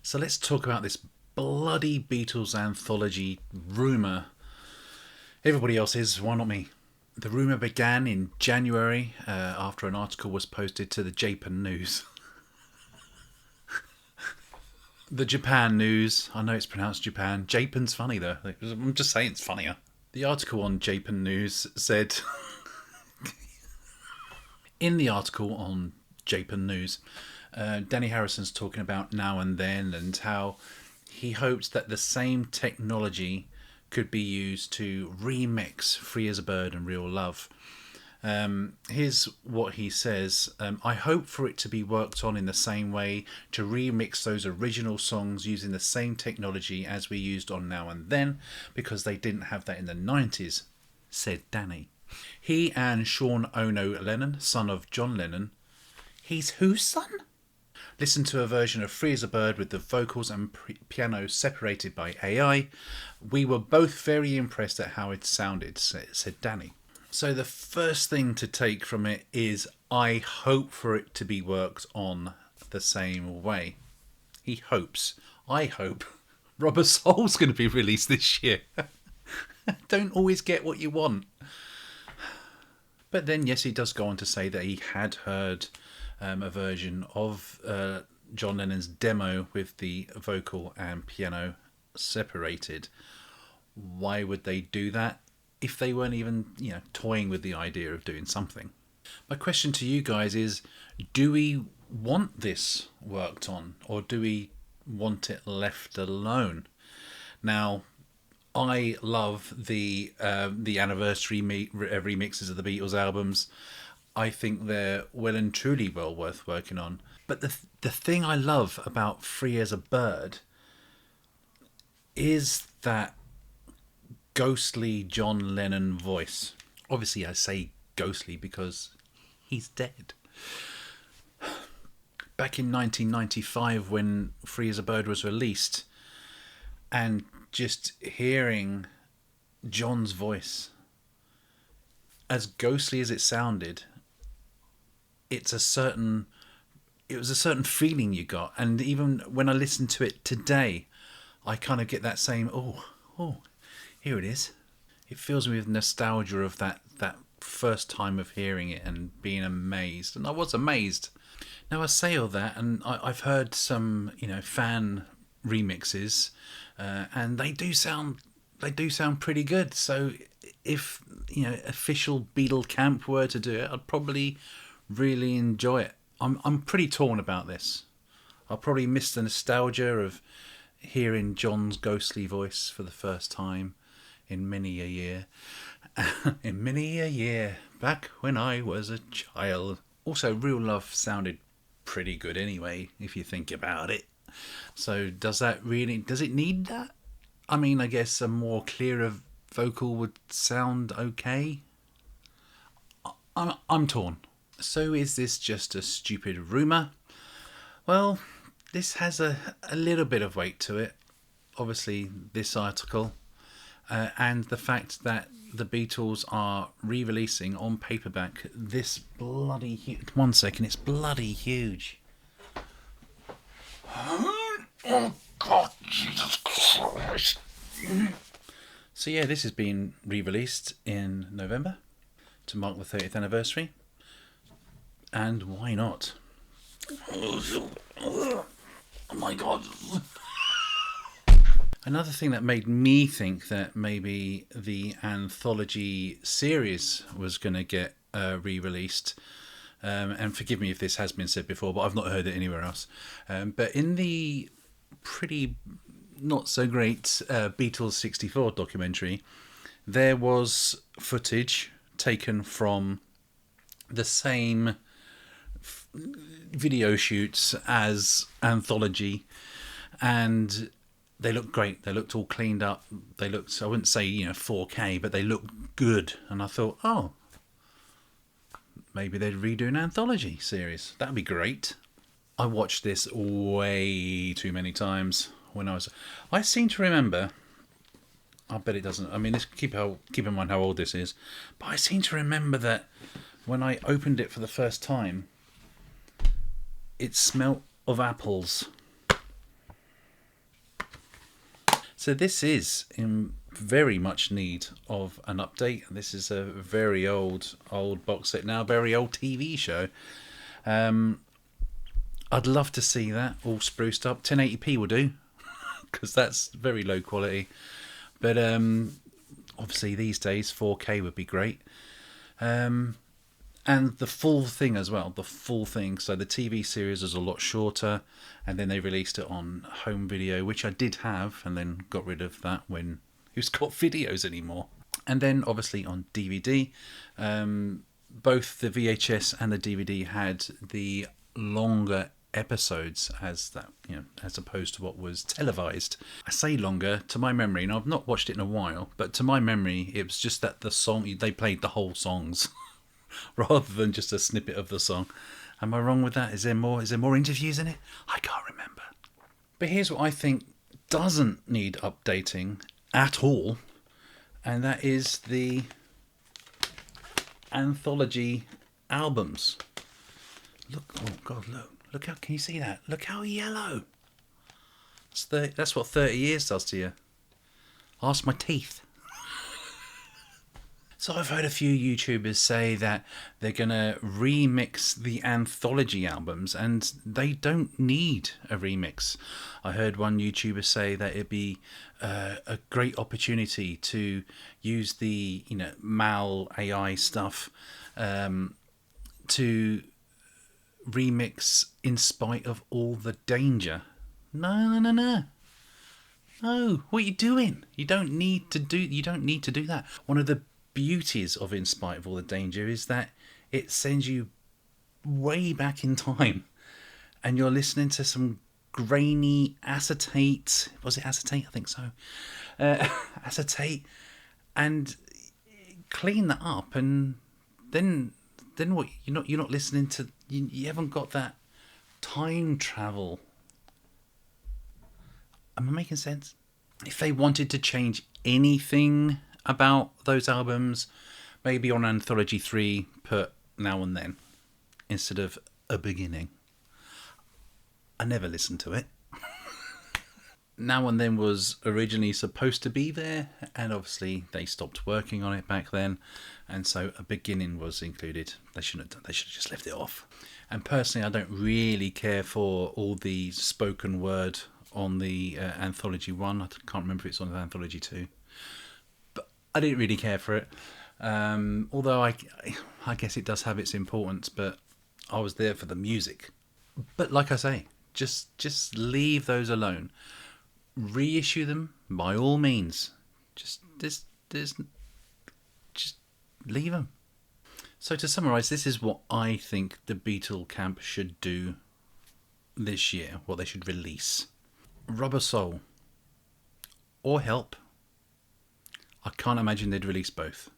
So let's talk about this bloody Beatles Anthology rumour. Everybody else is, why not me? The rumour began in January after an article was posted to the Japan News. The Japan News, I know it's pronounced Japan. Japan's funny though. I'm just saying it's funnier. The article on Japan News said... In the article on Japan News, Danny Harrison's talking about Now and Then and how he hoped that the same technology could be used to remix Free as a Bird and Real Love. Here's what he says. I hope for it to be worked on in the same way to remix those original songs using the same technology as we used on Now and Then, because they didn't have that in the 90s, said Danny. He and Sean Ono Lennon, son of John Lennon, he's whose son? Listened to a version of Free as a Bird with the vocals and piano separated by AI. We were both very impressed at how it sounded, said Danny. So the first thing to take from it is I hope for it to be worked on the same way. He hopes. I hope Rubber Soul's going to be released this year. Don't always get what you want. But then, yes, he does go on to say that he had heard a version of John Lennon's demo with the vocal and piano separated. Why would they do that if they weren't even, toying with the idea of doing something? My question to you guys is, do we want this worked on, or do we want it left alone? Now, I love the anniversary remixes of the Beatles albums. I think they're well and truly well worth working on. But the thing I love about Free as a Bird is that ghostly John Lennon voice. Obviously I say ghostly because he's dead. Back in 1995 when Free as a Bird was released, and just hearing John's voice, as ghostly as it sounded, it was a certain feeling you got. And even when I listen to it today, I kind of get that same, oh, here it is. It fills me with nostalgia of that first time of hearing it and being amazed. And I was amazed. Now I say all that, and I've heard some, fan remixes, and they do sound pretty good. So if official Beatle camp were to do it, I'd probably really enjoy it. I'm pretty torn about this. I'll probably miss the nostalgia of hearing John's ghostly voice for the first time in many a year. In many a year, back when I was a child. Also, Real Love sounded pretty good anyway, if you think about it. So does it need that? I mean, I guess a more clearer vocal would sound okay. I'm torn. So is this just a stupid rumour? Well, this has a little bit of weight to it. Obviously, this article and the fact that the Beatles are re-releasing on paperback this bloody huge... One second, it's bloody huge. Oh God, Jesus Christ. So yeah, this is being re-released in November to mark the 30th anniversary. And why not? Oh my God. Another thing that made me think that maybe the anthology series was going to get re-released, and forgive me if this has been said before, but I've not heard it anywhere else. But in the pretty not so great Beatles 64 documentary, there was footage taken from the same video shoots as anthology, and they looked great. They looked all cleaned up. They looked, I wouldn't say 4K, but they looked good. And I thought, oh, maybe they'd redo an anthology series. That'd be great. I watched this way too many times when I seem to remember, I bet it doesn't, I mean, let's keep in mind how old this is, but I seem to remember that when I opened it for the first time, it smelt of apples. So this is in very much need of an update. This is a very old box set now, very old TV show. I'd love to see that all spruced up. 1080p will do, because that's very low quality. But obviously these days 4K would be great. And the full thing as well, the full thing. So the TV series is a lot shorter, and then they released it on home video, which I did have, and then got rid of that when who's got videos anymore. And then obviously on DVD, both the VHS and the DVD had the longer episodes as that, as opposed to what was televised. I say longer, to my memory, and I've not watched it in a while, but to my memory, it was just that the song, they played the whole songs. Rather than just a snippet of the song. Am I wrong with that? Is there more interviews in it? I can't remember. But here's what I think doesn't need updating at all, and that is the anthology albums. Look, oh God, look how, can you see that? Look how yellow. That's what 30 years does to you. Ask my teeth. So I've heard a few YouTubers say that they're going to remix the anthology albums, and they don't need a remix. I heard one YouTuber say that it'd be a great opportunity to use the Mal AI stuff to remix In Spite of All the Danger. No. What are you doing? You don't need to do that. One of the beauties of In Spite of All the Danger is that it sends you way back in time, and you're listening to some grainy acetate. Was it acetate? I think so. Acetate, and clean that up, and then what? You're not listening to. You haven't got that time travel. Am I making sense? If they wanted to change anything about those albums, maybe on Anthology 3 put Now and Then instead of A Beginning. I never listened to it. Now and Then was originally supposed to be there, and obviously they stopped working on it back then, and so A Beginning was included. They should have just left it off. And personally, I don't really care for all the spoken word on the Anthology 1. I can't remember if it's on the Anthology 2. I didn't really care for it, although I guess it does have its importance, but I was there for the music. But like I say, just leave those alone. Reissue them by all means. Just leave them. So to summarise, this is what I think the Beatle camp should do this year, what they should release. Rubber Soul or Help. I can't imagine they'd release both.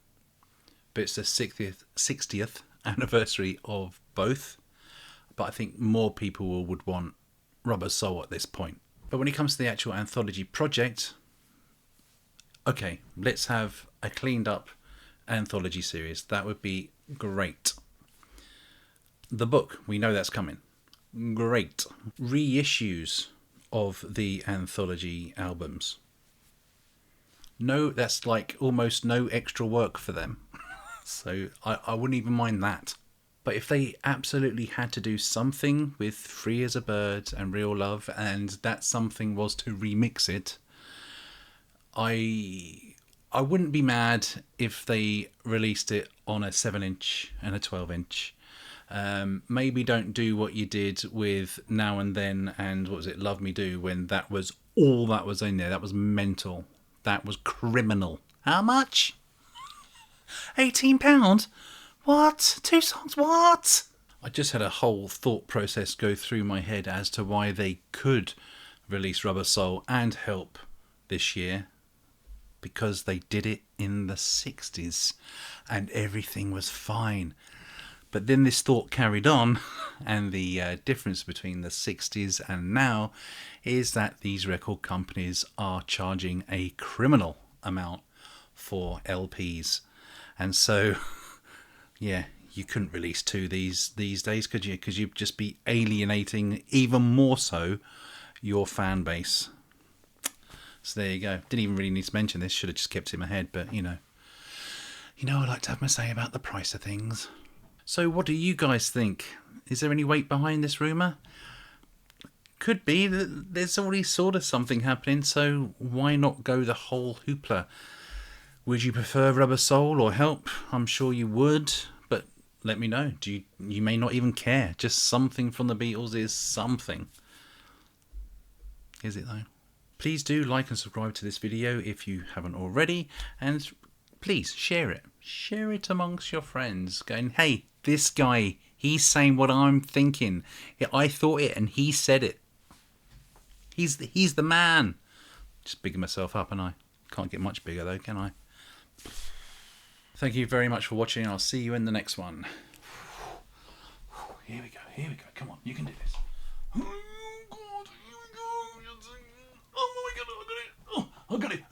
But it's the 60th anniversary of both. But I think more people would want Rubber Soul at this point. But when it comes to the actual anthology project, okay, let's have a cleaned up anthology series. That would be great. The book, we know that's coming. Great. Reissues of the anthology albums. No, that's like almost no extra work for them. So I wouldn't even mind that. But if they absolutely had to do something with Free as a Bird and Real Love, and that something was to remix it, I wouldn't be mad if they released it on a 7-inch and a 12-inch. Maybe don't do what you did with Now and Then and what was it, Love Me Do, when that was all that was in there. That was mental. That was criminal. How much? £18? What? 2 songs? What? I just had a whole thought process go through my head as to why they could release Rubber Soul and Help this year. Because they did it in the 60s and everything was fine. But then this thought carried on, and the difference between the 60s and now is that these record companies are charging a criminal amount for LPs. And so, yeah, you couldn't release 2 these days, could you? Because you'd just be alienating even more so your fan base. So there you go. Didn't even really need to mention this. Should have just kept it in my head. But you know, I like to have my say about the price of things. So what do you guys think? Is there any weight behind this rumour? Could be that there's already sort of something happening, so why not go the whole hoopla? Would you prefer Rubber Soul or Help? I'm sure you would, but let me know. You may not even care. Just something from the Beatles is something. Is it though? Please do like and subscribe to this video if you haven't already, and please share it. Share it amongst your friends, going, hey, this guy, he's saying what I'm thinking. I thought it and he said it. He's the man. Just bigging myself up, and I can't get much bigger though, can I? Thank you very much for watching. I'll see you in the next one. Here we go. Come on, you can do this. Oh God, here we go. Oh my God, I got it. Oh, I got it.